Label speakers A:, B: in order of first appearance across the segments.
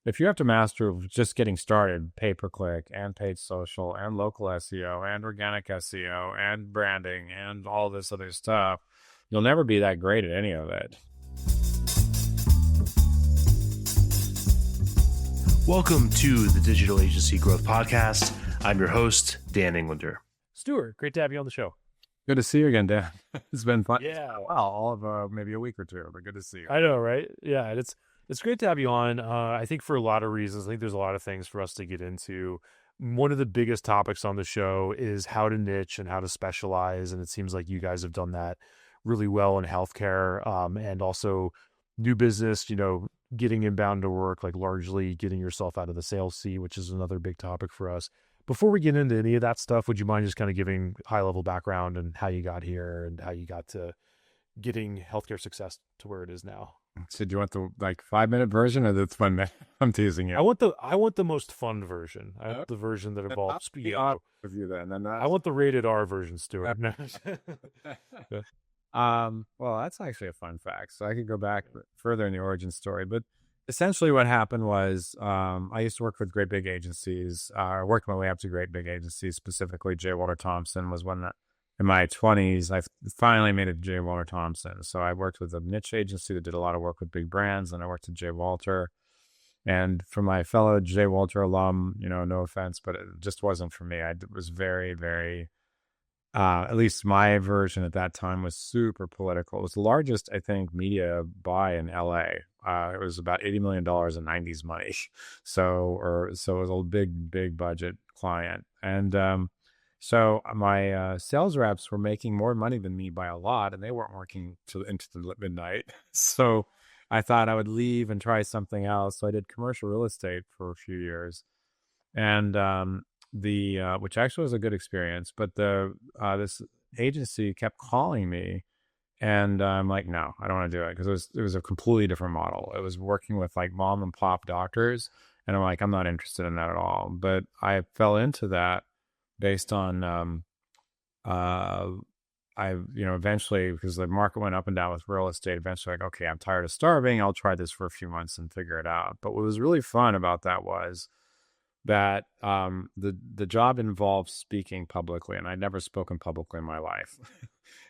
A: if you have to master just getting started, pay-per-click and paid social and local SEO and organic SEO and branding and all this other stuff, you'll never be that great at any of it.
B: Welcome to the Digital Agency Growth Podcast. I'm your host, Dan Englander.
C: Stewart, great to have you on the show.
A: Good to see you again, Dan. It's been fun.
C: Yeah.
A: Well, all of maybe a week or two, but good to see you.
C: I know, right? Yeah, it's great to have you on. I think for a lot of reasons. I think there's a lot of things for us to get into. One of the biggest topics on the show is how to niche and how to specialize, and it seems like you guys have done that really well in healthcare, and also new business, getting inbound to work, like largely getting yourself out of the sales seat, which is another big topic for us. Before we get into any of that stuff, would you mind just kind of giving high-level background and how you got here and how you got to getting healthcare success to where it is now?
A: So do you want the 5-minute version or the 1 minute? I'm teasing you.
C: I want the most fun version. I want the version that involves
A: with you then.
C: I want the rated R version, Stuart.
A: Well, that's actually a fun fact. So I could go back further in the origin story, but essentially what happened was I used to work with great big agencies. I worked my way up to great big agencies, specifically J. Walter Thompson was one that in my 20s, I finally made it to J. Walter Thompson. So I worked with a niche agency that did a lot of work with big brands, and I worked at J. Walter. And for my fellow J. Walter alum, no offense, but it just wasn't for me. It was very, very, at least my version at that time was super political. It was the largest, I think, media buy in LA. It was about $80 million in 90s money. So it was a big budget client. And so my sales reps were making more money than me by a lot, and they weren't working into the midnight. So I thought I would leave and try something else. So I did commercial real estate for a few years, and which actually was a good experience. But this agency kept calling me, and I'm like, no, I don't want to do it, because it was a completely different model. It was working with like mom and pop doctors, and I'm like, I'm not interested in that at all. But I fell into that based on eventually, because the market went up and down with real estate, eventually like, okay, I'm tired of starving. I'll try this for a few months and figure it out. But what was really fun about that was that the job involved speaking publicly, and I'd never spoken publicly in my life.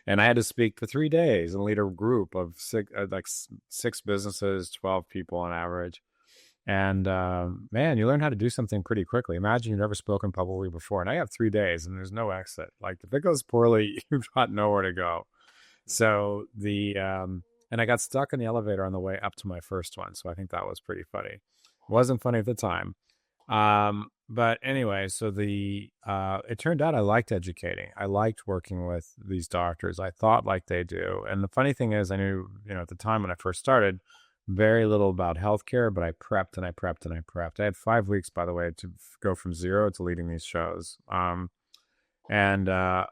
A: And I had to speak for 3 days and lead a group of six businesses, 12 people on average. And man, you learn how to do something pretty quickly. Imagine you've never spoken publicly before, and I have 3 days, and there's no exit. Like if it goes poorly, you've got nowhere to go. So and I got stuck in the elevator on the way up to my first one. So I think that was pretty funny. It wasn't funny at the time. But anyway, so it turned out I liked educating. I liked working with these doctors. I thought like they do. And the funny thing is, I knew, at the time when I first started, very little about healthcare, but I prepped and I prepped and I prepped. I had 5 weeks, by the way, to go from zero to leading these shows. And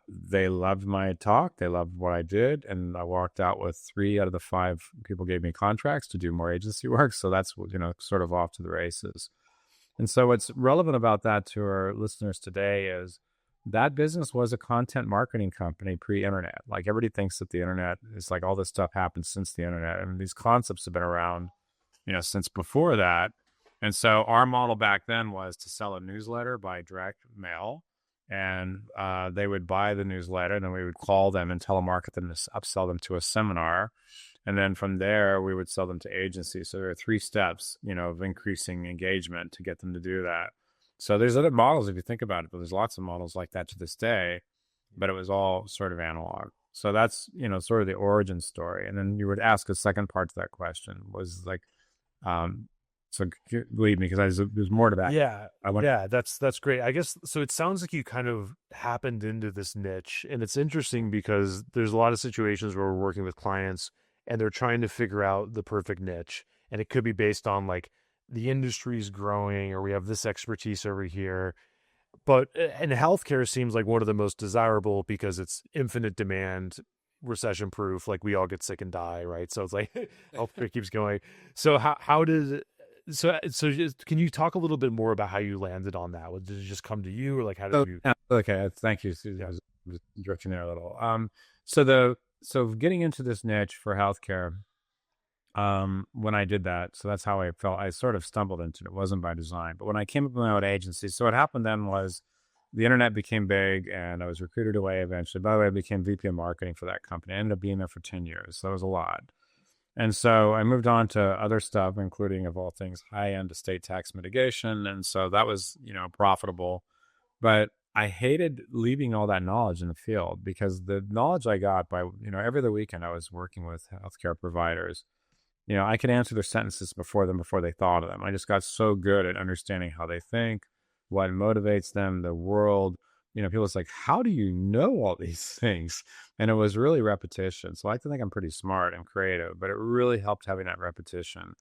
A: they loved my talk. They loved what I did. And I walked out with 3 out of the 5 people gave me contracts to do more agency work. So that's, sort of off to the races. And so what's relevant about that to our listeners today is that business was a content marketing company pre-internet. Like everybody thinks that the internet is like all this stuff happened since the internet. And these concepts have been around, since before that. And so our model back then was to sell a newsletter by direct mail. And they would buy the newsletter, and then we would call them and telemarket them to upsell them to a seminar. And then from there, we would sell them to agencies. So there are 3 steps, of increasing engagement to get them to do that. So there's other models if you think about it, but there's lots of models like that to this day, but it was all sort of analog. So that's, sort of the origin story. And then you would ask a second part to that question was like, so believe me, because there's more to that.
C: Yeah, that's great. I guess, so it sounds like you kind of happened into this niche, and it's interesting because there's a lot of situations where we're working with clients and they're trying to figure out the perfect niche. And it could be based on like the industry's growing, or we have this expertise over here. And healthcare seems like one of the most desirable because it's infinite demand, recession proof, like we all get sick and die, right? So it's like healthcare keeps going. So can you talk a little bit more about how you landed on that? Did it just come to you, or like how did you?
A: Okay, thank you, Susie. I was drifting there a little. So getting into this niche for healthcare, when I did that. So that's how I felt. I sort of stumbled into it. It wasn't by design. But when I came up with my own agency, so what happened then was the internet became big and I was recruited away eventually. By the way, I became VP of marketing for that company. I ended up being there for 10 years. So that was a lot. And so I moved on to other stuff, including, of all things, high-end estate tax mitigation. And so that was, profitable. But I hated leaving all that knowledge in the field because the knowledge I got by, every other weekend I was working with healthcare providers. I could answer their sentences before they thought of them. I just got so good at understanding how they think, what motivates them, the world. People it's like, how do you know all these things? And it was really repetition. So I like to think I'm pretty smart and creative, but it really helped having that repetition.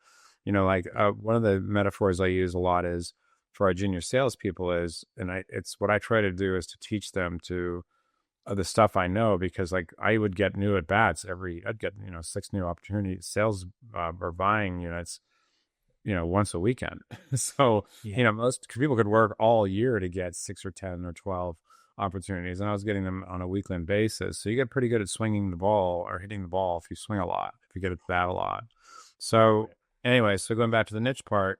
A: One of the metaphors I use a lot is for our junior salespeople it's what I try to do is to teach them to the stuff I know, because like I would get new at bats I'd get 6 new opportunities, sales or buying units, once a weekend. So most people could work all year to get 6 or 10 or 12 opportunities, and I was getting them on a weekly basis. So you get pretty good at swinging the ball or hitting the ball if you swing a lot, if you get at bat a lot. So anyway, so going back to the niche part,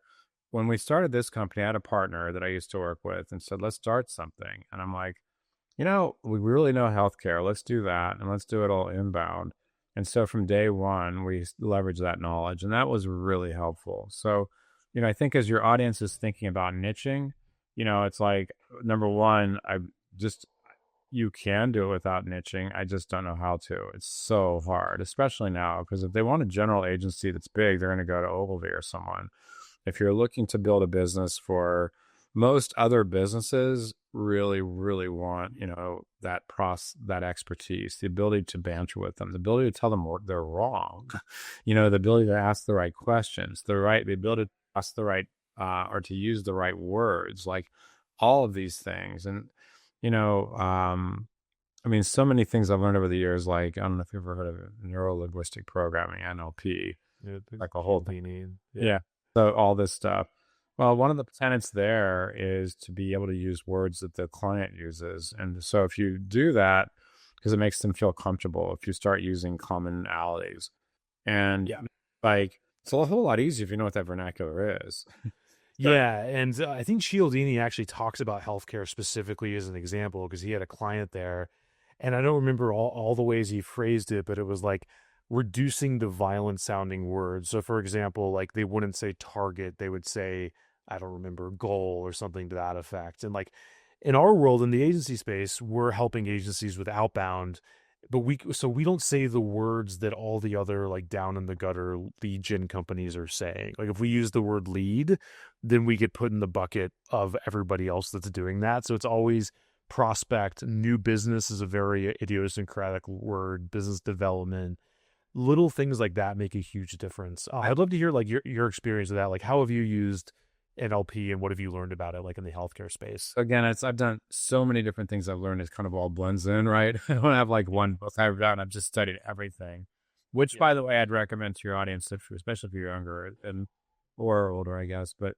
A: when we started this company, I had a partner that I used to work with and said, let's start something. And I'm like, we really know healthcare. Let's do that. And let's do it all inbound. And so from day one, we leveraged that knowledge, and that was really helpful. So, I think as your audience is thinking about niching, it's like, number one, you can do it without niching. I just don't know how to. It's so hard, especially now, because if they want a general agency that's big, they're going to go to Ogilvy or someone. If you're looking to build a business, for most other businesses really, really want, that expertise, the ability to banter with them, the ability to tell them they're wrong, the ability to ask the right questions, the ability to ask the right, or to use the right words, like all of these things. And, so many things I've learned over the years, like, I don't know if you've ever heard of neuro-linguistic programming, NLP, like a whole thing. Yeah. So all this stuff. Well, one of the tenets there is to be able to use words that the client uses. And so if you do that, because it makes them feel comfortable, if you start using commonalities, and it's a whole lot easier if you know what that vernacular is.
C: Yeah. And I think Cialdini actually talks about healthcare specifically as an example, because he had a client there, and I don't remember all the ways he phrased it, but it was like reducing the violent sounding words. So for example, like they wouldn't say target, they would say, I don't remember, goal or something to that effect. And like in our world, in the agency space, we're helping agencies with outbound, but we don't say the words that all the other like down in the gutter lead gen companies are saying. Like if we use the word lead, then we get put in the bucket of everybody else that's doing that. So it's always prospect. New business is a very idiosyncratic word, business development. Little things like that make a huge difference. I'd love to hear like your experience with that. Like how have you used NLP and what have you learned about it, like in the healthcare space?
A: Again, I've done so many different things I've learned. It kind of all blends in, right? I don't have like one book I've done. I've just studied everything, which by the way, I'd recommend to your audience, especially if you're younger or older, I guess. But,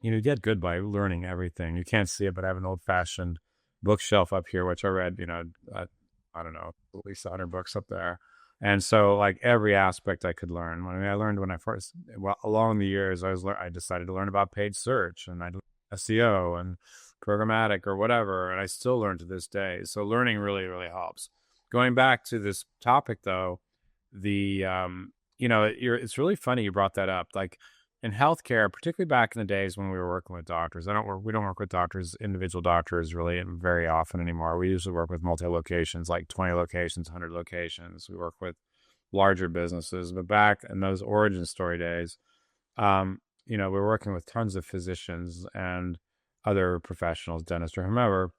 A: you get good by learning everything. You can't see it, but I have an old fashioned bookshelf up here, which I read, I don't know, at least 100 books up there. And so like every aspect I could learn. I learned when I first, along the years, I decided to learn about paid search, and I SEO and programmatic or whatever. And I still learn to this day. So learning really, really helps. Going back to this topic though, it's really funny you brought that up. Like in healthcare, particularly back in the days when we were working with doctors, we don't work with doctors, individual doctors really very often anymore. We usually work with multi-locations, like 20 locations, 100 locations. We work with larger businesses. But back in those origin story days, we were working with tons of physicians and other professionals, dentists or whomever.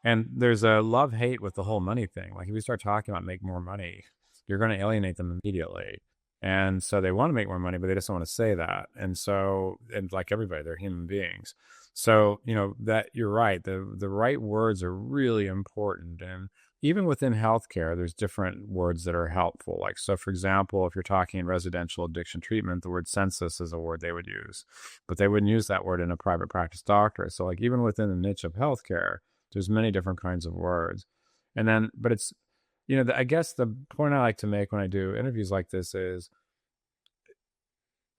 A: And there's a love-hate with the whole money thing. Like if you start talking about make more money, you're going to alienate them immediately. And so they want to make more money, but they just don't want to say that. And so, and like everybody, they're human beings. So, that you're right. The right words are really important. And even within healthcare, there's different words that are helpful. Like, so for example, if you're talking residential addiction treatment, the word census is a word they would use, but they wouldn't use that word in a private practice doctor. So like even within the niche of healthcare, there's many different kinds of words. And then, but it's, I guess the point I like to make when I do interviews like this is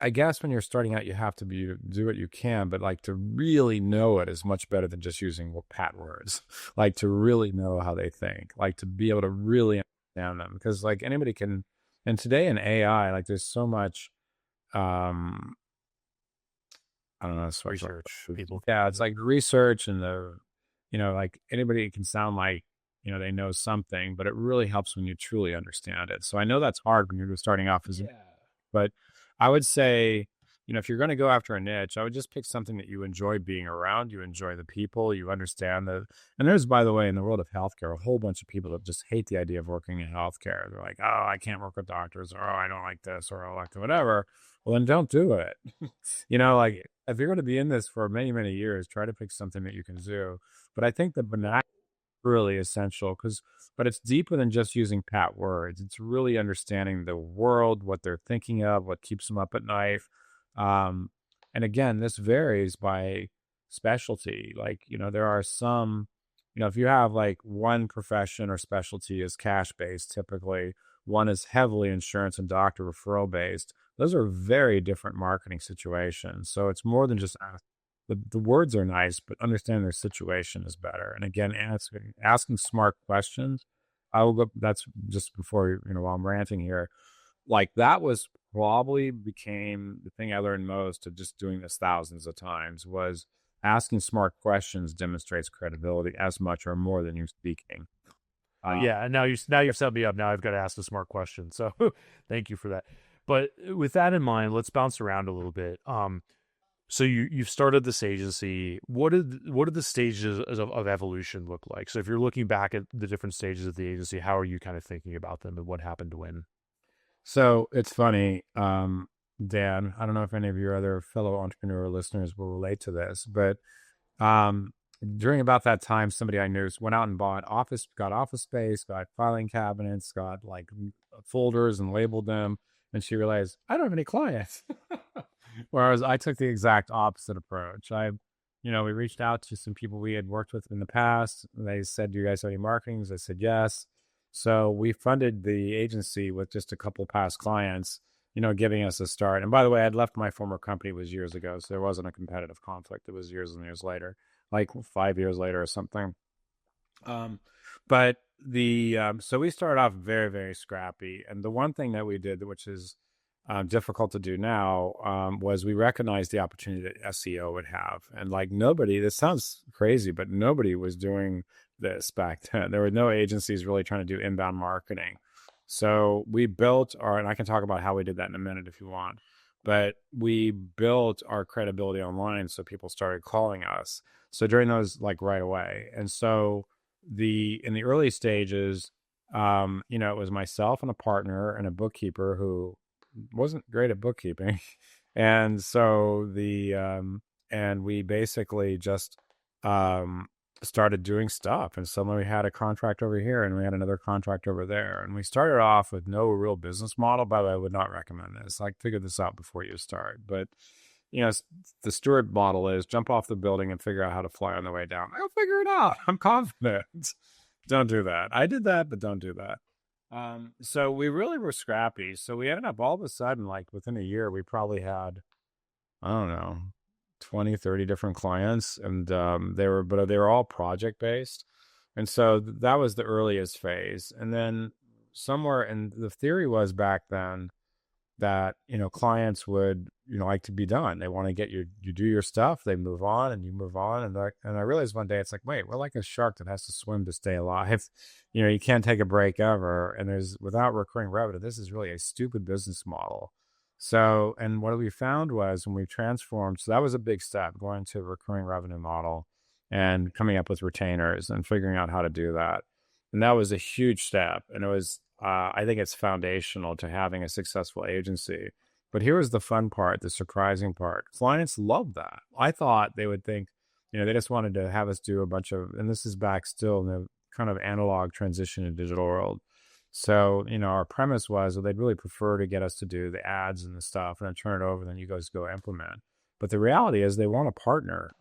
A: I guess when you're starting out, you have to do what you can, but like to really know it is much better than just using pat words. Like to really know how they think, like to be able to really understand them, because like anybody can. And today in AI, like there's so much, um, I don't know,
C: Research people.
A: yeah, it's like research and like anybody can sound like, they know something, but it really helps when you truly understand it. So I know that's hard when you're just starting off but I would say, if you're going to go after a niche, I would just pick something that you enjoy being around, you enjoy the people, you understand and there's, by the way, in the world of healthcare, a whole bunch of people that just hate the idea of working in healthcare. They're like, oh, I can't work with doctors, or oh, I don't like this, or I like whatever. Well, then don't do it. Like if you're going to be in this for many, many years, try to pick something that you can do. But I think the vernacular really essential but it's deeper than just using pat words. It's really understanding the world, what they're thinking of, what keeps them up at night. um and again, this varies by specialty. Like, there are some, if you have like one profession or specialty is cash based, typically one is heavily insurance and doctor referral based. Those are very different marketing situations. So it's more than just the words are nice, but understanding their situation is better. And again, asking smart questions. I will go. That's just before, while I'm ranting here, like that was probably became the thing I learned most of just doing this thousands of times, was asking smart questions demonstrates credibility as much or more than you speaking.
C: Yeah, and now you've set me up. Now I've got to ask a smart question. So thank you for that. But with that in mind, let's bounce around a little bit. So you've started this agency. What did the stages of evolution look like? So if you're looking back at the different stages of the agency, how are you kind of thinking about them and what happened when?
A: So it's funny, Dan. I don't know if any of your other fellow entrepreneur listeners will relate to this, but during about that time, somebody I knew went out and got office space, got filing cabinets, got like folders and labeled them, and she realized I don't have any clients. Whereas I took the exact opposite approach. We reached out to some people we had worked with in the past. They said, "Do you guys have any marketings?" I said, "Yes." So we funded the agency with just a couple of past clients, giving us a start. And by the way, I'd left my former company, it was years ago, so there wasn't a competitive conflict. It was years and years later, like 5 years later or something. But so we started off very, very scrappy. And the one thing that we did, which is difficult to do now, was we recognized the opportunity that SEO would have. And like this sounds crazy, but nobody was doing this back then. There were no agencies really trying to do inbound marketing. So we built and I can talk about how we did that in a minute if you want, but we built our credibility online. So people started calling us. So during those, like right away. And so in the early stages, it was myself and a partner and a bookkeeper who wasn't great at bookkeeping. And so and we basically just started doing stuff. And suddenly we had a contract over here and we had another contract over there. And we started off with no real business model. By the way, I would not recommend this. Like, figure this out before you start. But, the Stewart model is jump off the building and figure out how to fly on the way down. I'll figure it out. I'm confident. Don't do that. I did that, but don't do that. So we really were scrappy. So we ended up all of a sudden, like within a year, we probably had, I don't know, 20, 30 different clients. And they were all project based. And so that was the earliest phase. And then and the theory was back then that, clients would, like to be done. They want to get you do your stuff, they move on and you move on. And I realized one day, it's like, wait, we're like a shark that has to swim to stay alive. You can't take a break ever. And without recurring revenue, this is really a stupid business model. So, and what we found was when we transformed, so that was a big step, going to a recurring revenue model and coming up with retainers and figuring out how to do that. And that was a huge step. And it was, I think it's foundational to having a successful agency. But here was the fun part, the surprising part. Clients loved that. I thought they would think, they just wanted to have us do a bunch of, and this is back still in the kind of analog transition to digital world. So, our premise was, well, they'd really prefer to get us to do the ads and the stuff and then turn it over, and then you guys go implement. But the reality is they want a partner.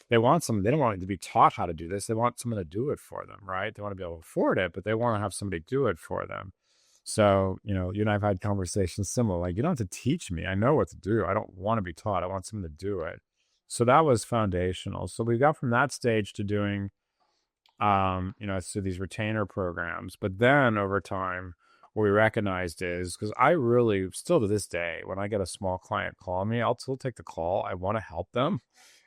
A: They don't want to be taught how to do this. They want someone to do it for them, right? They want to be able to afford it, but they want to have somebody do it for them. So, you and I've had conversations similar. Like, you don't have to teach me. I know what to do. I don't want to be taught. I want someone to do it. So that was foundational. So we got from that stage to doing, so these retainer programs. But then over time, what we recognized is because I really, still to this day, when I get a small client call me, I'll still take the call. I want to help them.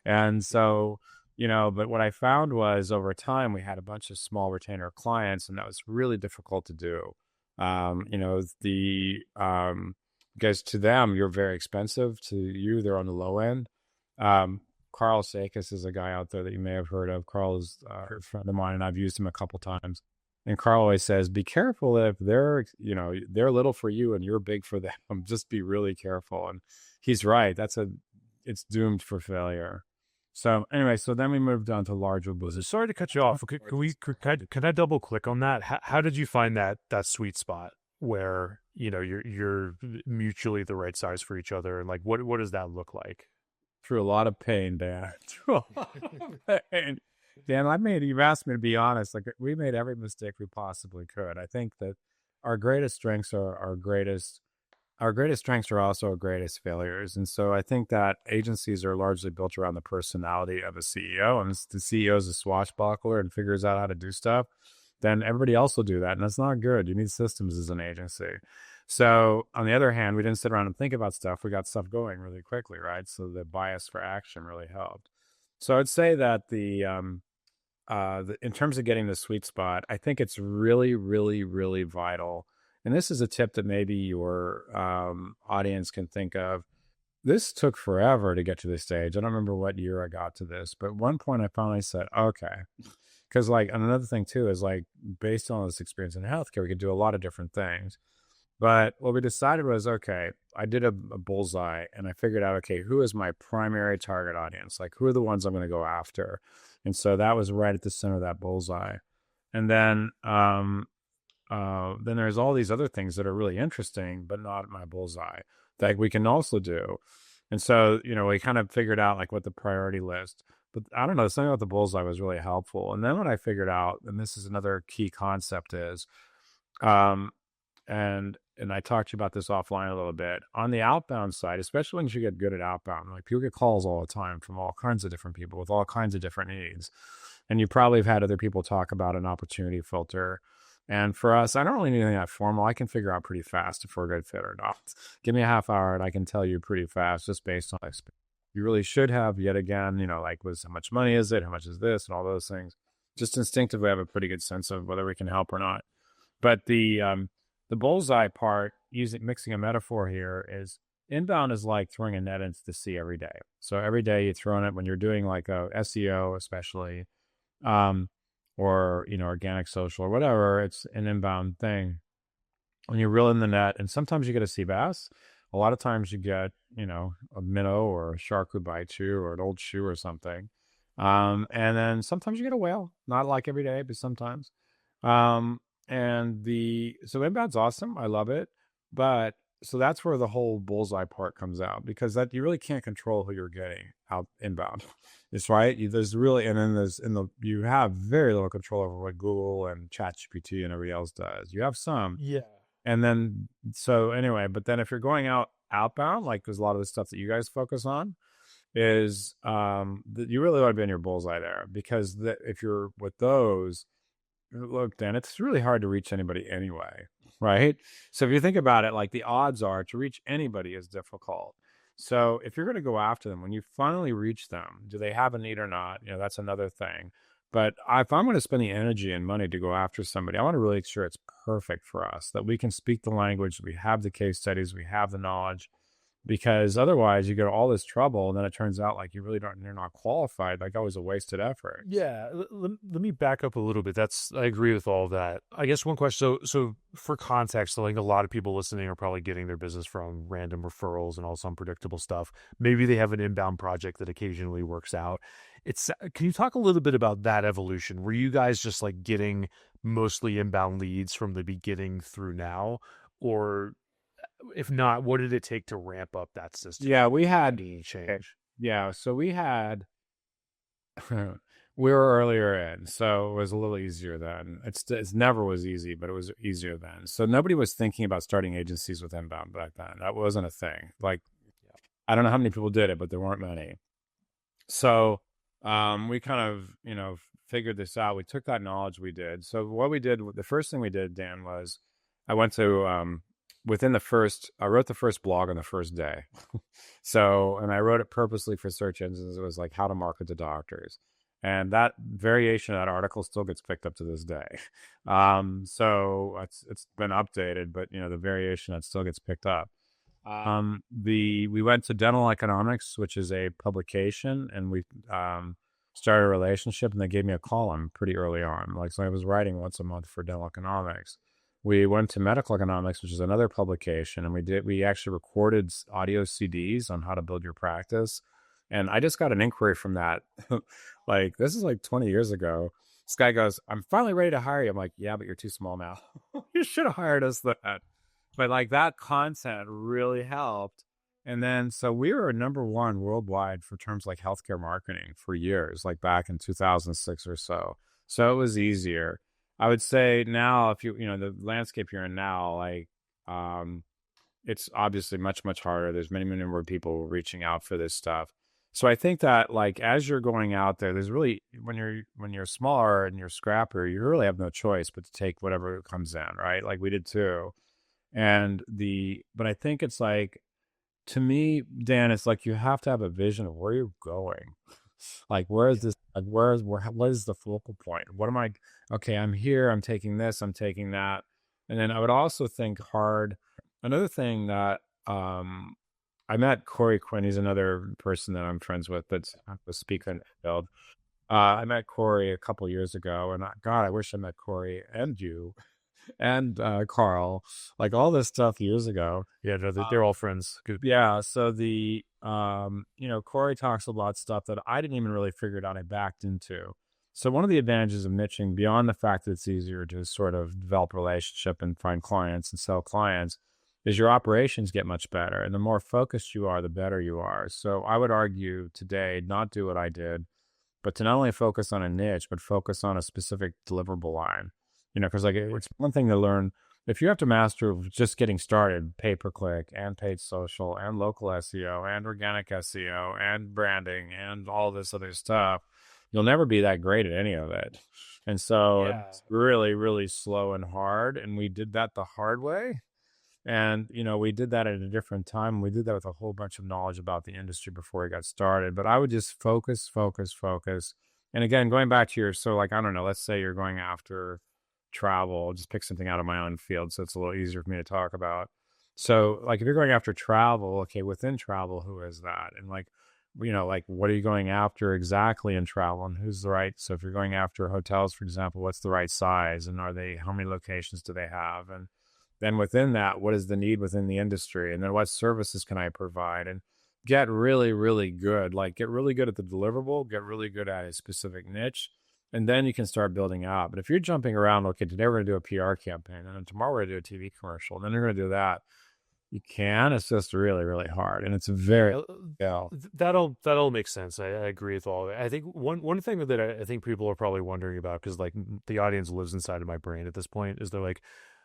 A: And so, but what I found was over time, we had a bunch of small retainer clients, and that was really difficult to do. Because to them, you're very expensive. To you, they're on the low end. Um, Carl Sakis is a guy out there that you may have heard of. Carl is a friend of mine, and I've used him a couple times. And Carl always says, "Be careful if they're little for you and you're big for them. Just be really careful." And he's right. It's doomed for failure. So anyway, so then we moved on to larger business.
C: Sorry to cut you off. Can I double click on that? How did you find that sweet spot where you're mutually the right size for each other, and like what does that look like?
A: Through a lot of pain, Dan. Through a lot of pain. Dan, you've asked me to be honest. Like, we made every mistake we possibly could. I think that our greatest strengths are our greatest strengths are also our greatest failures. And so I think that agencies are largely built around the personality of a CEO. And if the CEO is a swashbuckler and figures out how to do stuff, then everybody else will do that. And that's not good. You need systems as an agency. So on the other hand, we didn't sit around and think about stuff. We got stuff going really quickly, right? So the bias for action really helped. So I'd say that in terms of getting the sweet spot, I think it's really, really, really vital. And this is a tip that maybe your audience can think of. This took forever to get to this stage. I don't remember what year I got to this, but at one point I finally said, okay. Because another thing too is based on this experience in healthcare, we could do a lot of different things. But what we decided was, okay, I did a bullseye and I figured out, okay, who is my primary target audience? Like, who are the ones I'm going to go after? And so that was right at the center of that bullseye. And then there's all these other things that are really interesting, but not my bullseye that we can also do. And so, we kind of figured out what the priority list, but I don't know, something about the bullseye was really helpful. And then what I figured out, and this is another key concept is, and I talked to you about this offline a little bit. On the outbound side, especially when you get good at outbound, people get calls all the time from all kinds of different people with all kinds of different needs. And you probably have had other people talk about an opportunity filter. And for us, I don't really need anything that formal. I can figure out pretty fast if we're a good fit or not. Give me a half hour and I can tell you pretty fast just based on experience. You really should have, yet again, how much money is it? How much is this? And all those things. Just instinctively have a pretty good sense of whether we can help or not. But the bullseye part, mixing a metaphor here, is inbound is like throwing a net into the sea every day. So every day you throw in it when you're doing a SEO, especially, or organic social or whatever. It's an inbound thing. When you reel in the net, and sometimes you get a sea bass. A lot of times you get a minnow or a shark who bites you or an old shoe or something. And then sometimes you get a whale. Not like every day, but sometimes. So inbound's awesome. I love it. But so that's where the whole bullseye part comes out, because that you really can't control who you're getting out inbound. It's right. You have very little control over what Google and ChatGPT and everybody else does. You have some.
C: Yeah.
A: And then, so anyway, but then if you're going outbound, there's a lot of the stuff that you guys focus on is, you really want to be in your bullseye there, because if you're with those, look, Dan, it's really hard to reach anybody anyway, right? So if you think about it, the odds are to reach anybody is difficult. So if you're going to go after them, when you finally reach them, do they have a need or not? That's another thing. But if I'm going to spend the energy and money to go after somebody, I want to really make sure it's perfect for us, that we can speak the language, we have the case studies, we have the knowledge. Because otherwise you go to all this trouble and then it turns out you're not qualified. Always a wasted effort.
C: Yeah. Let me back up a little bit. I agree with all of that. I guess one question. So for context, a lot of people listening are probably getting their business from random referrals and all some unpredictable stuff. Maybe they have an inbound project that occasionally works out. Can you talk a little bit about that evolution? Were you guys just getting mostly inbound leads from the beginning through now, or if not, what did it take to ramp up that system?
A: Yeah, we had
C: change.
A: Yeah, so we had We were earlier in, so it was a little easier then. It's never was easy, but it was easier then. So nobody was thinking about starting agencies with inbound back then. That wasn't a thing. Like, I don't know how many people did it, but there weren't many. So we kind of, figured this out. We took that knowledge we did. So what we did, the first thing we did, Dan, was I went to I wrote the first blog on the first day. So, and I wrote it purposely for search engines. It was like how to market to doctors. And that variation of that article still gets picked up to this day. So it's been updated, but the variation that still gets picked up. We went to Dental Economics, which is a publication, and we started a relationship, and they gave me a column pretty early on. Like, so I was writing once a month for Dental Economics. We went to Medical Economics, which is another publication, and we actually recorded audio CDs on how to build your practice. And I just got an inquiry from that. Like, this is like 20 years ago. This guy goes, "I'm finally ready to hire you." I'm like, "Yeah, but you're too small now." You should have hired us then. But like, that content really helped. And then, so we were number one worldwide for terms like healthcare marketing for years, like back in 2006 or so. So it was easier. I would say now, if the landscape you're in now, like, it's obviously much, much harder. There's many, many more people reaching out for this stuff. So I think that, like, as you're going out there, there's really, when you're smaller and you're scrappier, you really have no choice but to take whatever comes in, right? Like we did too. But I think it's like, to me, Dan, it's like you have to have a vision of where you're going. Like, where is this? Like, what is the focal point? What am I? Okay, I'm here. I'm taking this. I'm taking that. And then I would also think hard. Another thing that I met Corey Quinn. He's another person that I'm friends with that's a speaker in the field. I met Corey a couple years ago, and God, I wish I met Corey and you and Carl, like all this stuff years ago.
C: Yeah, no, they're all friends. Good.
A: Yeah. So Corey talks about stuff that I didn't even really figure it out. I backed into. So one of the advantages of niching, beyond the fact that it's easier to sort of develop a relationship and find clients and sell clients, is your operations get much better. And the more focused you are, the better you are. So I would argue today, not do what I did, but to not only focus on a niche, but focus on a specific deliverable line. Because like, it's one thing to learn. If you have to master just getting started, pay-per-click and paid social and local SEO and organic SEO and branding and all this other stuff, you'll never be that great at any of it. And so it's really, really slow and hard. And we did that the hard way. And, we did that at a different time. We did that with a whole bunch of knowledge about the industry before we got started. But I would just focus. And again, going back to so like, I don't know, let's say you're going after travel. I'll just pick something out of my own field, so it's a little easier for me to talk about. So like, if you're going after travel, okay, within travel, who is that? And like, like, what are you going after exactly in travel, and who's the right? So if you're going after hotels, for example, what's the right size, and how many locations do they have? And then within that, what is the need within the industry? And then what services can I provide? And get really, really good. Like, get really good at the deliverable, get really good at a specific niche, and then you can start building out. But if you're jumping around, okay, today we're going to do a PR campaign, and then tomorrow we're going to do a TV commercial, and then you're going to do that. You can. It's just really, really hard, and it's very
C: that'll make sense. I agree with all of it. I think one thing that I think people are probably wondering about, because like the audience lives inside of my brain at this point, is they're like,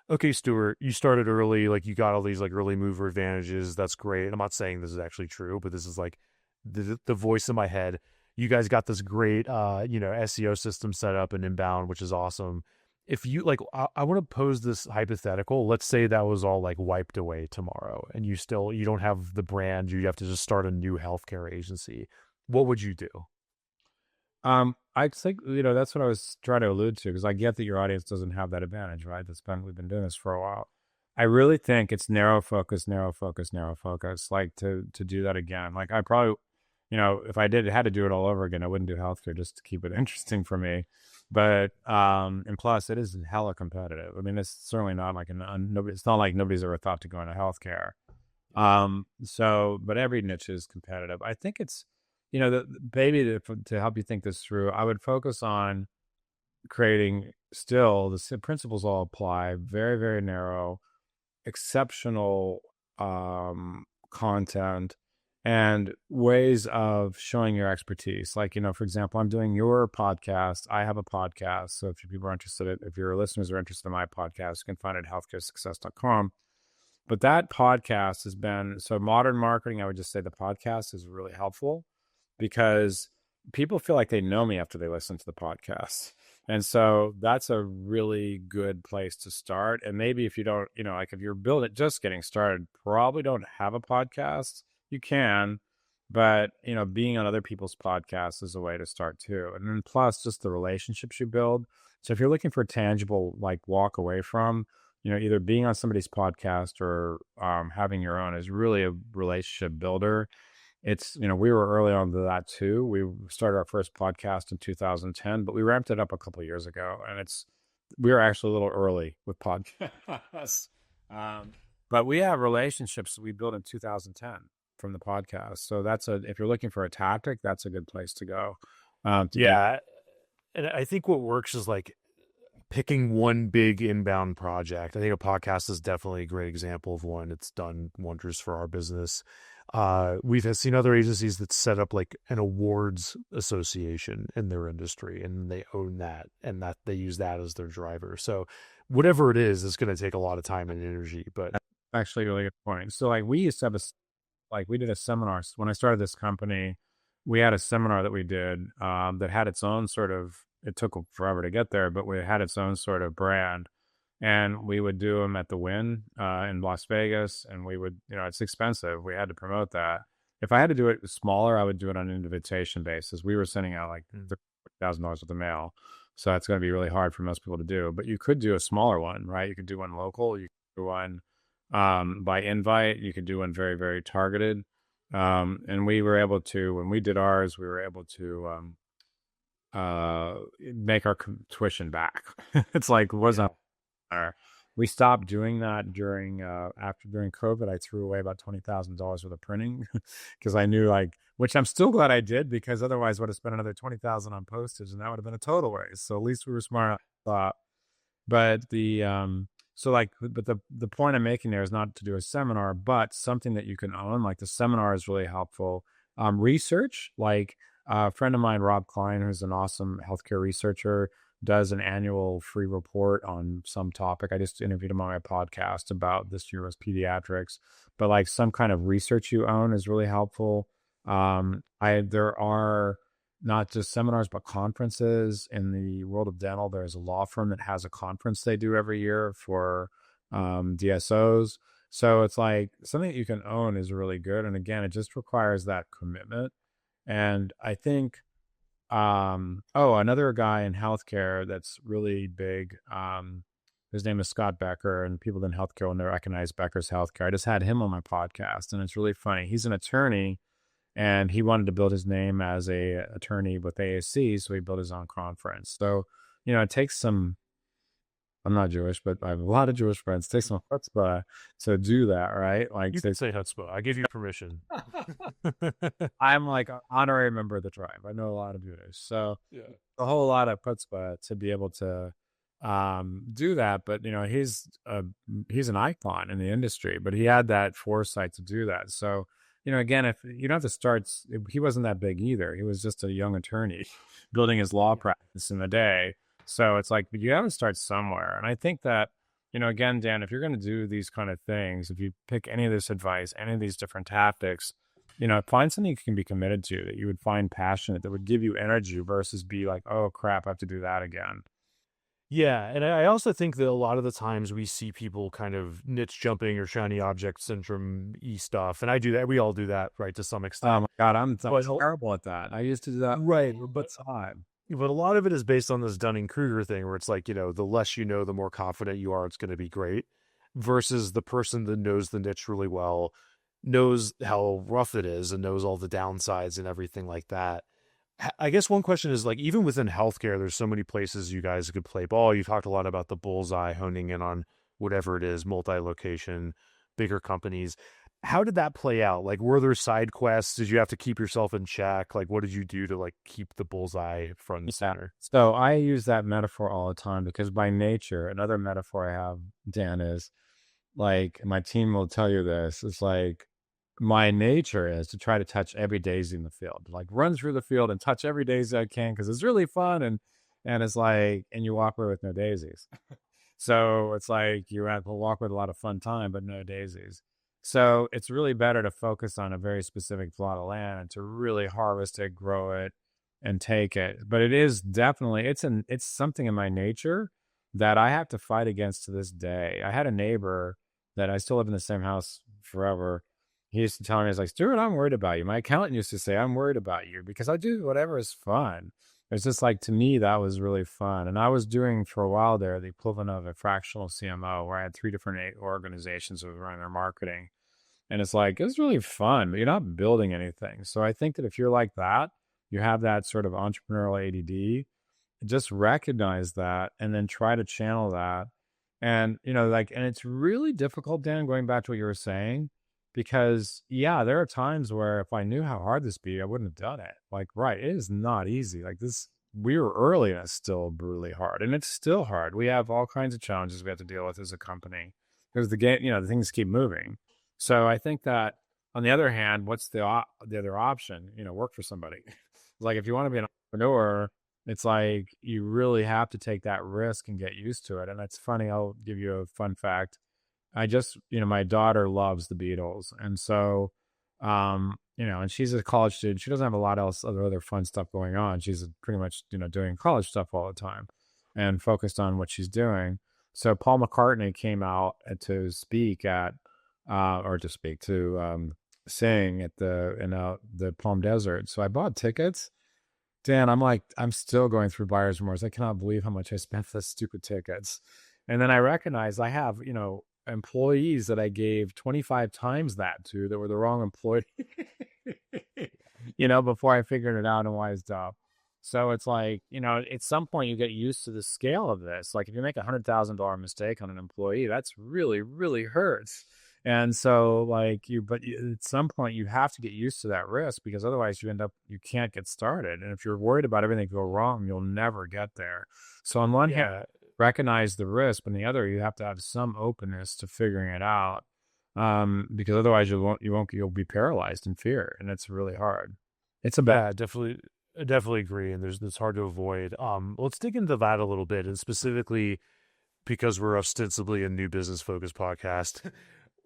C: okay, Stewart, you started early, like you got all these like early mover advantages. That's great. I'm not saying this is actually true, but this is like the voice in my head. You guys got this great, SEO system set up and inbound, which is awesome. If you like, I want to pose this hypothetical. Let's say that was all like wiped away tomorrow, and you don't have the brand. You have to just start a new healthcare agency. What would you do?
A: I think, that's what I was trying to allude to, because I get that your audience doesn't have that advantage, right? We've been doing this for a while. I really think it's narrow focus, like to do that again. Like, I probably, if I had to do it all over again, I wouldn't do healthcare just to keep it interesting for me. But, and plus it is hella competitive. I mean, it's certainly not like it's not like nobody's ever thought to go into healthcare. But every niche is competitive. I think it's, to help you think this through, I would focus on creating the principles all apply, very, very narrow, exceptional content, and ways of showing your expertise. Like, for example, I'm doing your podcast. I have a podcast. So if people are interested, if your listeners are interested in my podcast, you can find it at healthcaresuccess.com. But that podcast has been, so modern marketing, I would just say the podcast is really helpful because people feel like they know me after they listen to the podcast. And so that's a really good place to start. And maybe if you don't, like if you're just getting started, probably don't have a podcast, you can, but being on other people's podcasts is a way to start too. And then plus just the relationships you build. So if you're looking for tangible, like walk away from, either being on somebody's podcast or having your own is really a relationship builder. It's, we were early on to that too. We started our first podcast in 2010, but we ramped it up a couple of years ago, and we were actually a little early with podcasts. But we have relationships that we built in 2010 from the podcast. So if you're looking for a tactic, that's a good place to go.
C: And I think what works is like picking one big inbound project. I think a podcast is definitely a great example of one. It's done wonders for our business. We've seen other agencies that set up like an awards association in their industry, and they own that, and that they use that as their driver. So whatever it is, it's going to take a lot of time and energy, but
A: that's actually a really good point. So like we used to have we did a seminar when I started this company. We had a seminar that we did that had its own sort of, it took forever to get there, but we had its own sort of brand. And we would do them at the Wynn in Las Vegas. And we would, it's expensive. We had to promote that. If I had to do it smaller, I would do it on an invitation basis. We were sending out like $1,000 worth of mail. So that's going to be really hard for most people to do. But you could do a smaller one, right? You could do one local. You could do one by invite. You could do one very, very targeted. And we were able to, when we did ours, we were able to make our tuition back. It's like, was that? We stopped doing that during COVID. I threw away about $20,000 worth of printing because I knew which I'm still glad I did, because otherwise I would have spent another $20,000 on postage, and that would have been a total waste. So at least we were smart. But the point I'm making there is not to do a seminar, but something that you can own. Like the seminar is really helpful. Research, like a friend of mine, Rob Klein, who's an awesome healthcare researcher, does an annual free report on some topic. I just interviewed him on my podcast about this year was pediatrics, but like some kind of research you own is really helpful. There are not just seminars, but conferences in the world of dental. There's a law firm that has a conference they do every year for DSOs. So it's like something that you can own is really good. And again, it just requires that commitment. And I think, another guy in healthcare that's really big, his name is Scott Becker, and people in healthcare will recognize Becker's Healthcare. I just had him on my podcast, and it's really funny. He's an attorney, and he wanted to build his name as a attorney with AAC, so he built his own conference. So, it takes some, I'm not Jewish, but I have a lot of Jewish friends. It takes some chutzpah to do that, right? Like
C: you can say chutzpah. I give you permission.
A: I'm like an honorary member of the tribe. I know a lot of Jewish, so a whole lot of chutzpah to be able to do that. But he's an icon in the industry, but he had that foresight to do that. So again, if you don't have to start, he wasn't that big either. He was just a young attorney building his law practice in a day. So it's like, you have to start somewhere. And I think that, again, Dan, if you're going to do these kind of things, if you pick any of this advice, any of these different tactics, find something you can be committed to, that you would find passionate, that would give you energy versus be like, oh crap, I have to do that again.
C: Yeah. And I also think that a lot of the times we see people kind of niche jumping or shiny object syndrome-y stuff. And I do that. We all do that, right, to some extent.
A: Oh my God, I'm terrible at that. I used to do that
C: right,
A: all the time.
C: But a lot of it is based on this Dunning-Kruger thing where it's like, the less you know, the more confident you are, it's going to be great, versus the person that knows the niche really well, knows how rough it is, and knows all the downsides and everything like that. I guess one question is, like, even within healthcare, there's so many places you guys could play ball. You talked a lot about the bullseye, honing in on whatever it is, multi-location, bigger companies. How did that play out? Like, were there side quests? Did you have to keep yourself in check? Like, what did you do to like keep the bullseye front and center?
A: So I use that metaphor all the time, because by nature, another metaphor I have, Dan, is like, my team will tell you this, it's like, my nature is to try to touch every daisy in the field, like run through the field and touch every daisy I can because it's really fun and it's like and you walk away with no daisies. So it's like you have to walk with a lot of fun time, but no daisies. So it's really better to focus on a very specific plot of land and to really harvest it, grow it, and take it. But it is definitely it's something in my nature that I have to fight against to this day. I had a neighbor that I still live in the same house forever. He used to tell me, he's like, Stuart, I'm worried about you. My accountant used to say, I'm worried about you because I do whatever is fun. It's just like, to me, that was really fun. And I was doing for a while there the equivalent of a fractional CMO where I had three different organizations that were running their marketing. And it's like, it's really fun, but you're not building anything. So I think that if you're like that, you have that sort of entrepreneurial ADD, just recognize that and then try to channel that. And, like, and it's really difficult, Dan, going back to what you were saying, because yeah, there are times where if I knew how hard this be, I wouldn't have done it. Like, right, it is not easy. Like this, we were early and it's still brutally hard, and it's still hard. We have all kinds of challenges we have to deal with as a company because the game, the things keep moving. So I think that on the other hand, what's the other option? Work for somebody. Like if you want to be an entrepreneur, it's like you really have to take that risk and get used to it. And it's funny. I'll give you a fun fact. I just, my daughter loves the Beatles. And so, and she's a college student. She doesn't have a lot else, other fun stuff going on. She's pretty much, doing college stuff all the time and focused on what she's doing. So Paul McCartney came out to speak to sing at the Palm Desert. So I bought tickets. Dan, I'm still going through buyer's remorse. I cannot believe how much I spent for the stupid tickets. And then I recognize I have, employees that I gave 25 times that to that were the wrong employee, before I figured it out and wised up. So it's like, at some point you get used to the scale of this. Like if you make $100,000 mistake on an employee, that's really, really hurts. And so at some point you have to get used to that risk because otherwise you can't get started. And if you're worried about everything go wrong, you'll never get there. So on one hand, recognize the risk, but on the other, you have to have some openness to figuring it out. Because otherwise you'll be paralyzed in fear, and it's really hard. It's a bad.
C: I definitely agree. And it's hard to avoid. Let's dig into that a little bit, and specifically because we're ostensibly a new business focused podcast.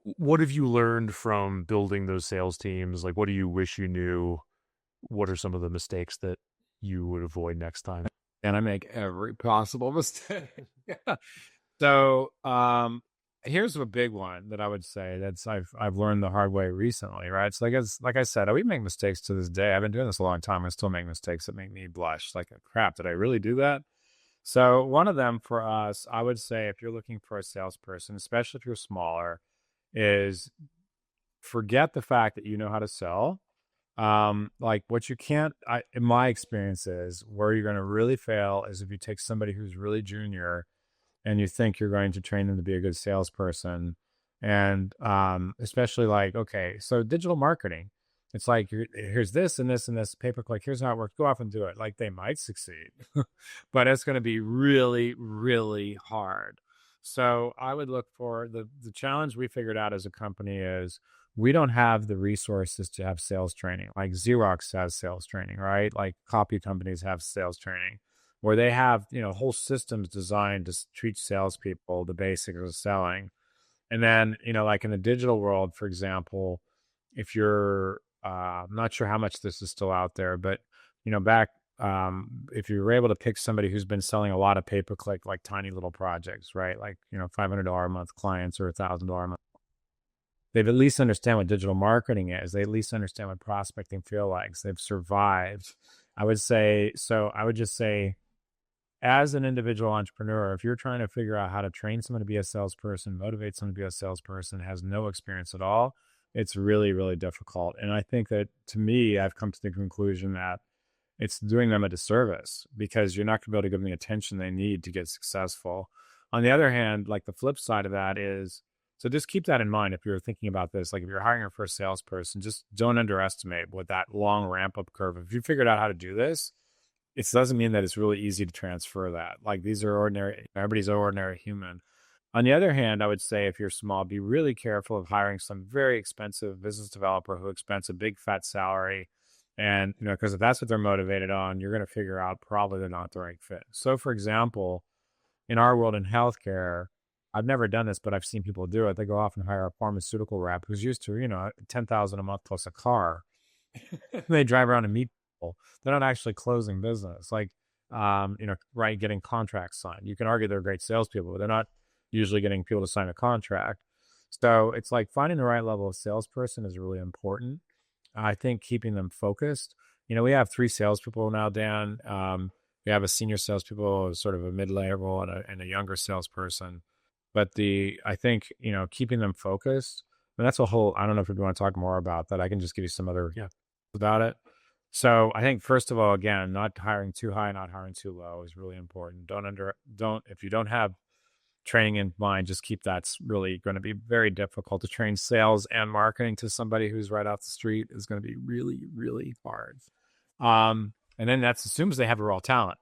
C: What have you learned from building those sales teams? Like, what do you wish you knew? What are some of the mistakes that you would avoid next time?
A: And I make every possible mistake. Yeah. So, here's a big one that I would say I've learned the hard way recently, right? So like I said, we make mistakes to this day. I've been doing this a long time. I still make mistakes that make me blush. Like, crap, did I really do that? So one of them for us, I would say, if you're looking for a salesperson, especially if you're smaller, is forget the fact that you know how to sell. Like what you can't, in my experience is where you're going to really fail is if you take somebody who's really junior and you think you're going to train them to be a good salesperson. And, especially like, okay, so digital marketing, it's like, here's this and this and this pay-per-click. Here's how it works. Go off and do it. Like they might succeed, but it's going to be really, really hard. So I would look for the challenge we figured out as a company is we don't have the resources to have sales training. Like Xerox has sales training, right? Like copy companies have sales training where they have, whole systems designed to treat salespeople the basics of selling. And then, like in the digital world, for example, if you're, I'm not sure how much this is still out there, but, back if you were able to pick somebody who's been selling a lot of pay-per-click, like tiny little projects, right? Like, $500 a month clients or $1,000 a month. They've at least understand what digital marketing is. They at least understand what prospecting feels like. They've survived. I would just say, as an individual entrepreneur, if you're trying to figure out how to train someone to be a salesperson, motivate someone to be a salesperson, has no experience at all, it's really, really difficult. And I think that, to me, I've come to the conclusion that it's doing them a disservice because you're not going to be able to give them the attention they need to get successful. On the other hand, like the flip side of that is, so just keep that in mind if you're thinking about this. Like if you're hiring your first salesperson, just don't underestimate what that long ramp up curve. If you figured out how to do this, it doesn't mean that it's really easy to transfer that. Like these are everybody's ordinary human. On the other hand, I would say if you're small, be really careful of hiring some very expensive business developer who expends a big fat salary. And, because if that's what they're motivated on, you're going to figure out probably they're not the right fit. So, for example, in our world in healthcare, I've never done this, but I've seen people do it. They go off and hire a pharmaceutical rep who's used to, 10,000 a month plus a car. They drive around and meet people. They're not actually closing business. Like, right, getting contracts signed. You can argue they're great salespeople, but they're not usually getting people to sign a contract. So it's like finding the right level of salesperson is really important. I think keeping them focused. We have 3 salespeople now, Dan. We have a senior salespeople, sort of a mid-level, and a younger salesperson. But I think, keeping them focused, and that's a whole, I don't know if you want to talk more about that. I can just give you some other about it. So I think, first of all, again, not hiring too high, not hiring too low is really important. If you don't have training in mind, just keep that's really going to be very difficult to train sales and marketing to somebody who's right off the street is going to be really, really hard. And then that assumes they have a raw talent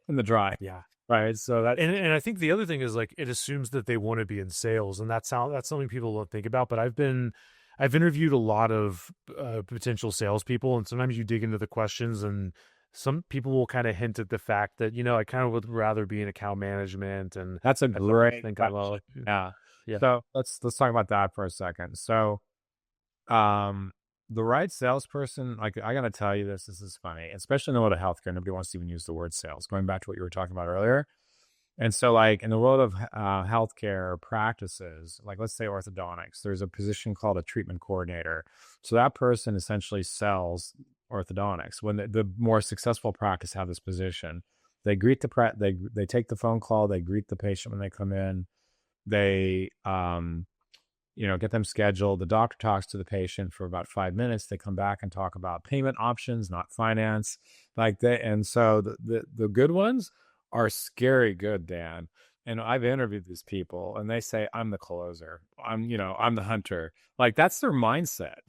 A: in the dry.
C: Yeah.
A: Right. So that,
C: and I think the other thing is, like, it assumes that they want to be in sales, and that's something people don't think about. But I've interviewed a lot of potential salespeople, and sometimes you dig into the questions, and some people will kind of hint at the fact that, I kind of would rather be in account management, and
A: that's a great
C: question.
A: Yeah. So let's talk about that for a second. So, the right salesperson, like, I got to tell you this is funny, especially in the world of healthcare. Nobody wants to even use the word sales, going back to what you were talking about earlier. And so, like, in the world of healthcare practices, like, let's say orthodontics, there's a position called a treatment coordinator. So that person essentially sells orthodontics. When the more successful practice have this position, they greet they take the phone call, they greet the patient when they come in, they get them scheduled. The doctor talks to the patient for about 5 minutes. They come back and talk about payment options, not finance. And so the good ones are scary good, Dan. And I've interviewed these people, and they say, I'm the closer. I'm the hunter. Like, that's their mindset.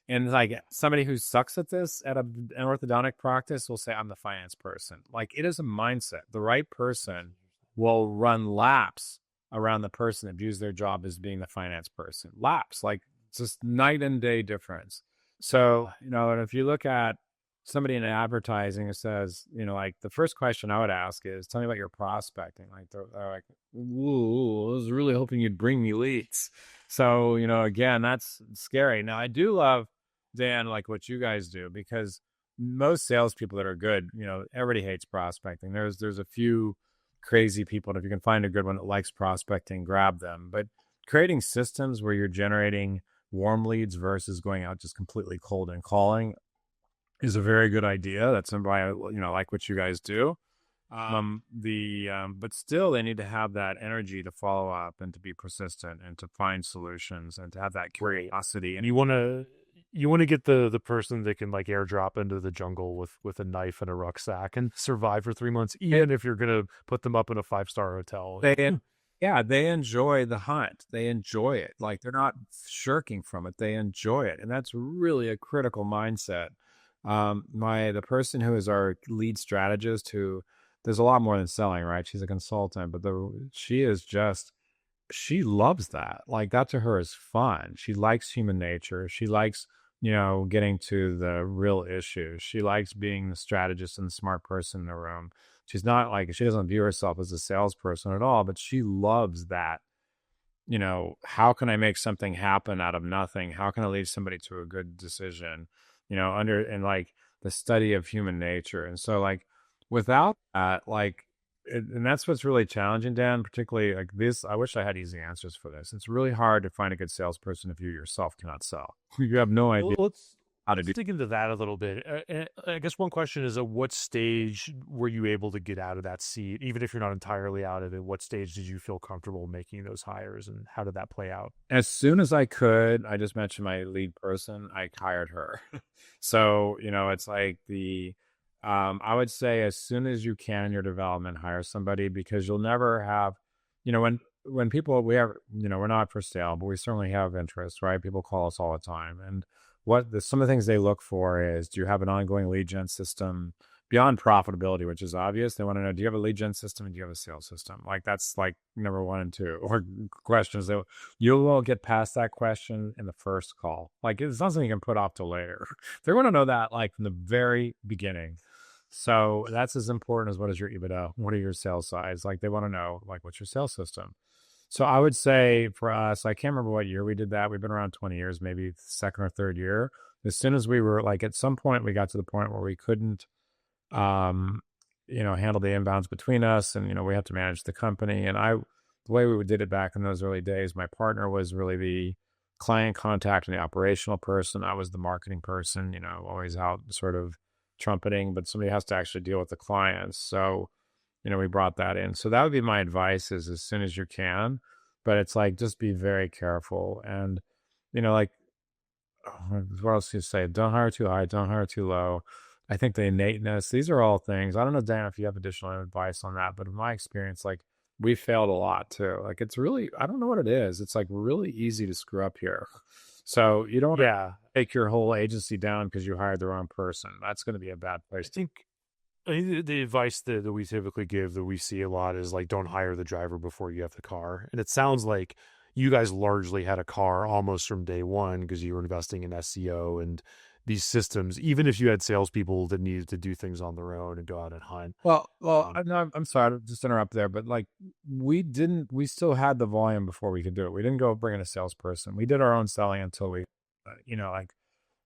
A: And like, somebody who sucks at this at an orthodontic practice will say, I'm the finance person. Like, it is a mindset. The right person will run laps around the person that views their job as being the finance person. Laps, like, it's just night and day difference. So, and if you look at somebody in advertising, it says, like, the first question I would ask is, tell me about your prospecting. Like, they're like, ooh, I was really hoping you'd bring me leads. So, again, that's scary. Now, I do love, Dan, like what you guys do, because most salespeople that are good, everybody hates prospecting. There's a few crazy people, and if you can find a good one that likes prospecting, grab them. But creating systems where you're generating warm leads versus going out just completely cold and calling is a very good idea. That's somebody, like what you guys do. But still, they need to have that energy to follow up and to be persistent and to find solutions and to have that curiosity. And
C: you want to get the person that can, like, airdrop into the jungle with a knife and a rucksack and survive for 3 months, even if you're going to put them up in a 5-star hotel.
A: They enjoy the hunt. They enjoy it. Like, they're not shirking from it. They enjoy it. And that's really a critical mindset. The person who is our lead strategist, who there's a lot more than selling, right? She's a consultant, but she loves that. Like, that to her is fun. She likes human nature. She likes, getting to the real issues. She likes being the strategist and the smart person in the room. She's not like, she doesn't view herself as a salesperson at all, but she loves that. How can I make something happen out of nothing? How can I lead somebody to a good decision? And like the study of human nature. And so, like, without that, and that's what's really challenging, Dan, particularly like this. I wish I had easy answers for this. It's really hard to find a good salesperson if you yourself cannot sell. You have no idea how to do.
C: Let's dig into that a little bit. I guess one question is, at what stage were you able to get out of that seat? Even if you're not entirely out of it, what stage did you feel comfortable making those hires, and how did that play out?
A: As soon as I could, I just mentioned my lead person, I hired her. So, it's like I would say as soon as you can in your development, hire somebody, because you'll never have, when people, we're not for sale, but we certainly have interest, right? People call us all the time. And some of the things they look for is, do you have an ongoing lead gen system? beyond profitability, which is obvious. They want to know, do you have a lead gen system and do you have a sales system? Like that's like number 1 and 2, or questions that you will get past that question in the first call. Like it's not something you can put off till later. They want to know that like from the very beginning. So that's as important as what is your EBITDA? What are your sales size? Like they want to know like what's your sales system? So I would say for us, I can't remember what year we did that. We've been around 20 years, maybe second or third year. As soon as we were like, at some point we got to the point where we couldn't, um, handle the inbounds between us, and we had to manage the company. And the way we did it back in those early days, my partner was really the client contact and the operational person. I was the marketing person, always out sort of trumpeting, but somebody has to actually deal with the clients. So, we brought that in. So that would be my advice: is as soon as you can, but it's like, just be very careful. And, like, what else do you say? Don't hire too high, don't hire too low. I think the innateness, these are all things. I don't know, Dan, if you have additional advice on that, but in my experience, like we failed a lot too. Like it's really, I don't know what it is. It's like really easy to screw up here. So you don't want to take your whole agency down because you hired the wrong person. That's going to be a bad place.
C: I think the advice that we typically give, that we see a lot, is like, don't hire the driver before you have the car. And it sounds like you guys largely had a car almost from day one because you were investing in SEO and these systems, even if you had salespeople that needed to do things on their own and go out and hunt.
A: Well, I'm sorry to just interrupt there, but like we still had the volume before we could do it. We didn't go bring in a salesperson. We did our own selling until we, like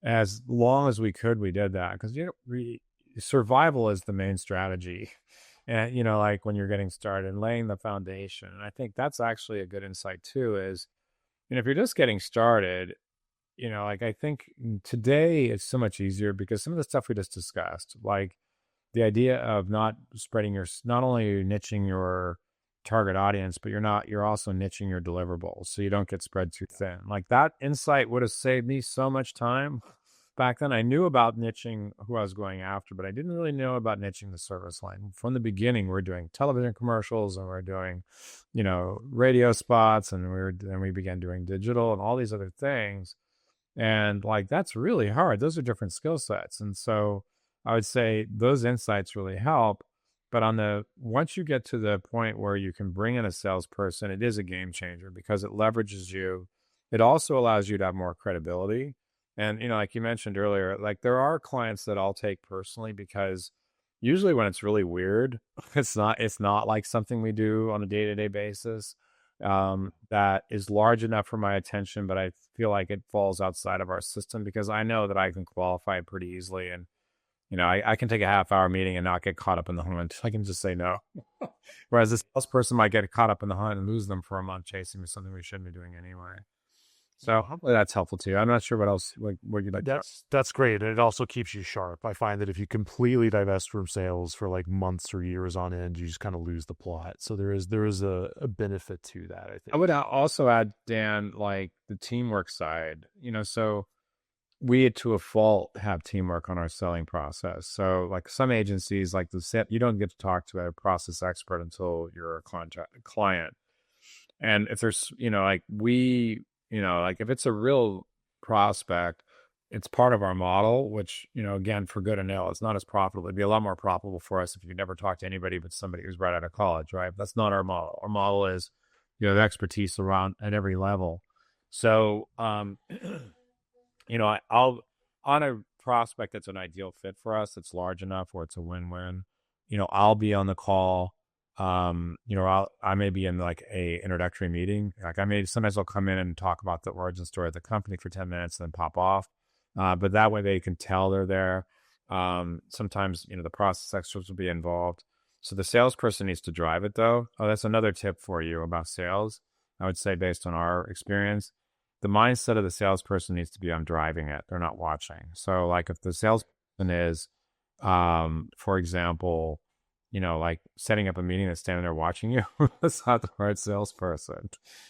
A: as long as we could, we did that because, survival is the main strategy. And, like when you're getting started and laying the foundation. And I think that's actually a good insight too, is, if you're just getting started, like I think today it's so much easier because some of the stuff we just discussed, like the idea of not only niching your target audience, but you're also niching your deliverables so you don't get spread too thin. Like that insight would have saved me so much time. Back then, I knew about niching who I was going after, but I didn't really know about niching the service line. From the beginning, we're doing television commercials and we're doing, radio spots, and then we began doing digital and all these other things. And like, that's really hard. Those are different skill sets. And so I would say those insights really help. But once you get to the point where you can bring in a salesperson, it is a game changer because it leverages you. It also allows you to have more credibility. And, like you mentioned earlier, like there are clients that I'll take personally because usually when it's really weird, it's not like something we do on a day-to-day basis. That is large enough for my attention, but I feel like it falls outside of our system because I know that I can qualify it pretty easily. And, I can take a half-hour meeting and not get caught up in the hunt. I can just say no. Whereas this salesperson might get caught up in the hunt and lose them for a month chasing something we shouldn't be doing anyway. So hopefully that's helpful too. I'm not sure what else, what you'd like.
C: That's great. And it also keeps you sharp. I find that if you completely divest from sales for like months or years on end, you just kind of lose the plot. So there is a benefit to that, I think.
A: I would also add, Dan, like the teamwork side, so we to a fault have teamwork on our selling process. So like some agencies, like you don't get to talk to a process expert until you're a client. And if there's, like like if it's a real prospect, it's part of our model, which, again, for good and ill, it's not as profitable. It'd be a lot more profitable for us if you never talk to anybody but somebody who's right out of college, right? That's not our model. Our model is you have expertise around at every level. So, I'll on a prospect that's an ideal fit for us, that's large enough where it's a win-win, I'll be on the call. I may be in like a introductory meeting. Like sometimes I'll come in and talk about the origin story of the company for 10 minutes and then pop off. But that way they can tell they're there. Sometimes, the process experts will be involved. So the salesperson needs to drive it though. Oh, that's another tip for you about sales. I would say based on our experience, the mindset of the salesperson needs to be on driving it. They're not watching. So like if the salesperson is, for example, like setting up a meeting that's standing there watching you, that's not the right salesperson.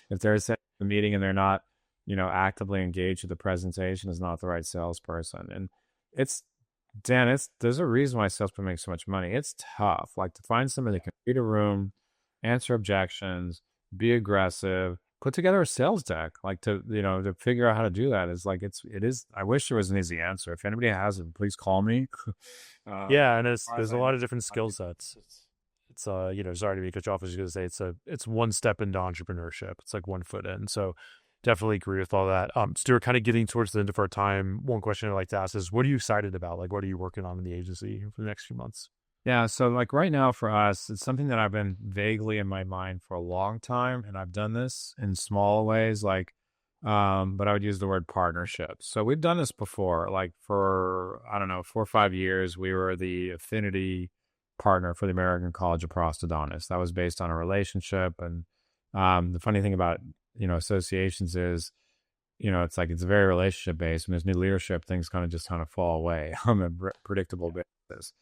A: If they're setting up a meeting and they're not, actively engaged with the presentation, is not the right salesperson. And there's a reason why salespeople make so much money. It's tough, like to find somebody that can read a room, answer objections, be aggressive, put together a sales deck, like to figure out how to do that. Is like it is. I wish there was an easy answer. If anybody has it, please call me.
C: Yeah, and
A: As far as
C: there's a
A: I
C: lot
A: know,
C: of different skill sets. It's sorry to be cut you off. I was going to say it's one step into entrepreneurship. It's like 1 foot in. So definitely agree with all that. Stuart, kind of getting towards the end of our time. One question I'd like to ask is, what are you excited about? Like, what are you working on in the agency for the next few months?
A: yeah. So like right now for us, it's something that I've been vaguely in my mind for a long time, and I've done this in small ways, like, but I would use the word partnership. So we've done this before, like for I don't know 4 or 5 years, we were the affinity partner for the American College of Prosthodontists. That was based on a relationship, and the funny thing about associations is it's like it's very relationship based. When there's new leadership, things kind of fall away on a predictable basis.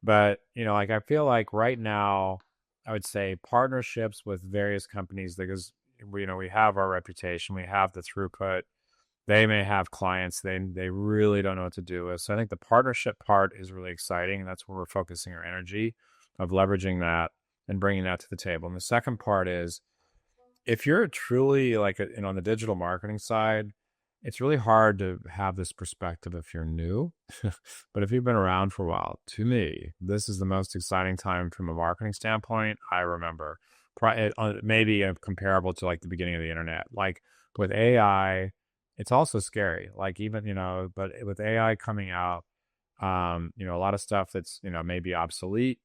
A: But like I feel like right now, I would say partnerships with various companies because we have our reputation, we have the throughput. They may have clients they really don't know what to do with. So I think the partnership part is really exciting, and that's where we're focusing our energy of leveraging that and bringing that to the table. And the second part is if you're truly like on the digital marketing side, it's really hard to have this perspective if you're new. But if you've been around for a while, to me, this is the most exciting time from a marketing standpoint I remember. Maybe comparable to like the beginning of the internet. Like with AI, it's also scary. Like even, but with AI coming out, a lot of stuff that's, maybe obsolete.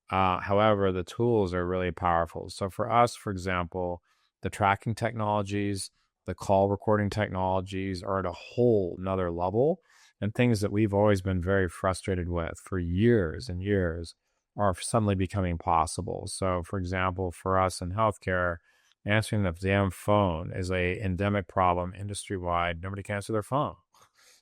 A: However, the tools are really powerful. So for us, for example, the tracking technologies, the call recording technologies are at a whole nother level, and things that we've always been very frustrated with for years and years are suddenly becoming possible. So for example, for us in healthcare, answering the damn phone is a endemic problem industry wide. Nobody can answer their phone.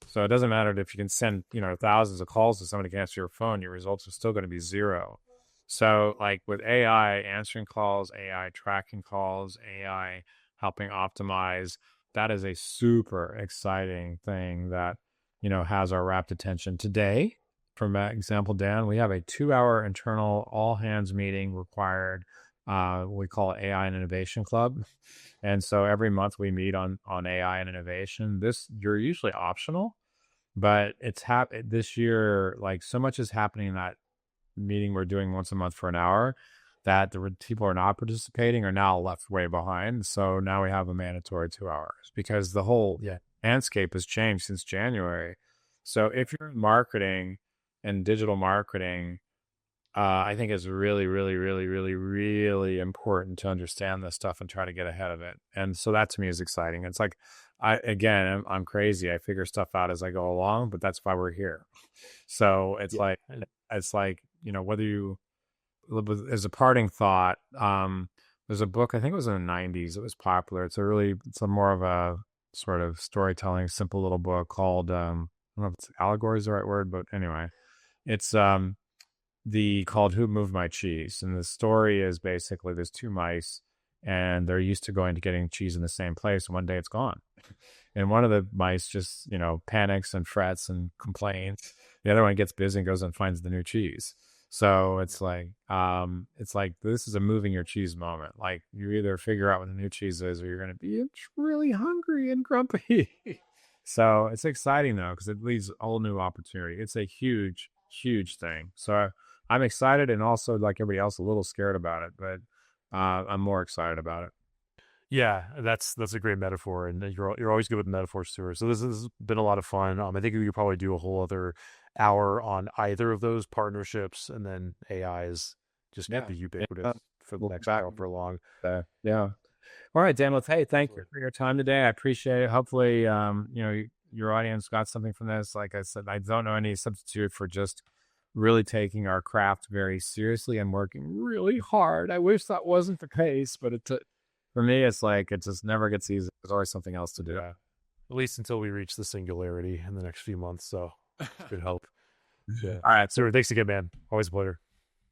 A: So it doesn't matter if you can send, thousands of calls to somebody can answer your phone, your results are still going to be zero. So like with AI answering calls, AI tracking calls, AI helping optimize, that is a super exciting thing that, has our rapt attention today. For example, Dan, we have a 2-hour internal all hands meeting required. We call it AI and Innovation Club. And so every month we meet on AI and innovation. You're usually optional, but it's this year, like so much is happening in that meeting we're doing once a month for an hour that the people are not participating are now left way behind. So now we have a mandatory 2 hours because the whole landscape has changed since January. So if you're in marketing and digital marketing, I think it's really, really, really, really, really important to understand this stuff and try to get ahead of it. And so that to me is exciting. It's like, I'm crazy. I figure stuff out as I go along, but that's why we're here. So it's like, whether you, as a parting thought, there's a book, I think it was in the 90s. It was popular. It's a more of a sort of storytelling, simple little book called, I don't know if it's allegory is the right word, but anyway, it's, called Who Moved My Cheese. And the story is basically there's two mice and they're used to going to getting cheese in the same place. And one day it's gone. And one of the mice just, panics and frets and complains. The other one gets busy and goes and finds the new cheese. So it's like this is a moving your cheese moment. Like you either figure out what the new cheese is or you're going to be really hungry and grumpy. So it's exciting though, because it leads a whole new opportunity. It's a huge, huge thing. So I'm excited and also like everybody else a little scared about it, but I'm more excited about it.
C: Yeah, that's a great metaphor, and you're always good with metaphors, Stuart. So this has been a lot of fun. I think we could probably do a whole other hour on either of those partnerships, and then AI is just be ubiquitous for the next hour for long.
A: Yeah. All right, Dan. Well, hey, thank you for your time today. I appreciate it. Hopefully, your audience got something from this. Like I said, I don't know any substitute for just really taking our craft very seriously and working really hard. I wish that wasn't the case, but for me, it's like it just never gets easy. There's always something else to do.
C: Yeah. At least until we reach the singularity in the next few months. So good help. Yeah.
A: All right.
C: Stuart, thanks again, man. Always a pleasure.